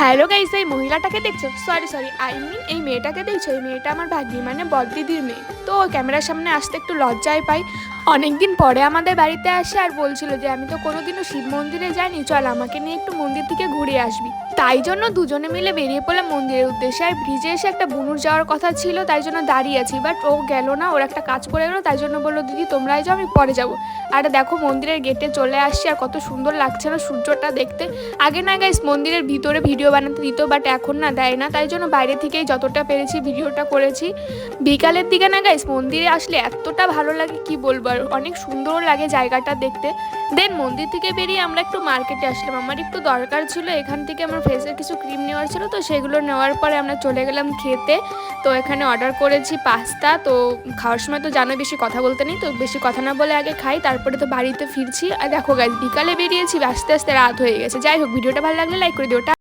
Hello guys, এই মহিলাটাকে দেখছো? Sorry sorry, I mean এই মেয়েটাকে দেখছো? এই মেয়েটা আমার ভাগ্নি মানে বড়দিদির মেয়ে। তো ক্যামেরার সামনে আসতে একটু লজ্জায় পাই। অনেকদিন পরে আমাদের বাড়িতে আসে আর বলছিল যে আমি তো কোনোদিনও শিব মন্দিরে যাইনি, চল আমাকে নিয়ে একটু মন্দির থেকে ঘুরে আসবি। তাই জন্য দুজনে মিলে বেরিয়ে পড়লাম মন্দিরের উদ্দেশ্যে। আর ব্রিজে এসে একটা বুনুর যাওয়ার কথা ছিল, তাই জন্য দাঁড়িয়ে আছি, বাট ও গেল না, ওর একটা কাজ পড়ে গেলো, তাই জন্য বললো দিদি তোমরাই যাও, আমি পরে যাবো। আর দেখো মন্দিরের গেটে চলে আসছি, আর কত সুন্দর লাগছে না সূর্যটা দেখতে। আগে না গাইস মন্দিরের ভিতরে ভিডিও বানাতে দিত, বাট এখন না দেয় না, তাই জন্য বাইরে থেকেই যতটা পেরেছি ভিডিওটা করেছি। বিকালের দিকে না গাইস মন্দিরে আসলে এতটা ভালো লাগে কি বলবো, আর অনেক সুন্দর লাগে জায়গাটা দেখতে। দেন মন্দির থেকে বেরিয়ে আমরা একটু মার্কেটে আসলাম, আমার একটু দরকার ছিল, এখান থেকে আমার ফেসের কিছু ক্রিম নেওয়ার ছিল, তো সেগুলো নেওয়ার পরে আমরা চলে গেলাম খেতে। তো এখানে অর্ডার করেছি পাস্তা। তো খাওয়ার সময় তো জানো বেশি কথা বলতে নেই, তো বেশি কথা না বলে আগে খাই, তারপরে তো বাড়িতে ফিরছি। আর দেখো গাইস বিকালে বেরিয়েছি, আস্তে আস্তে রাত হয়ে গেছে। যাই হোক, ভিডিওটা ভালো লাগলে লাইক করে দিও।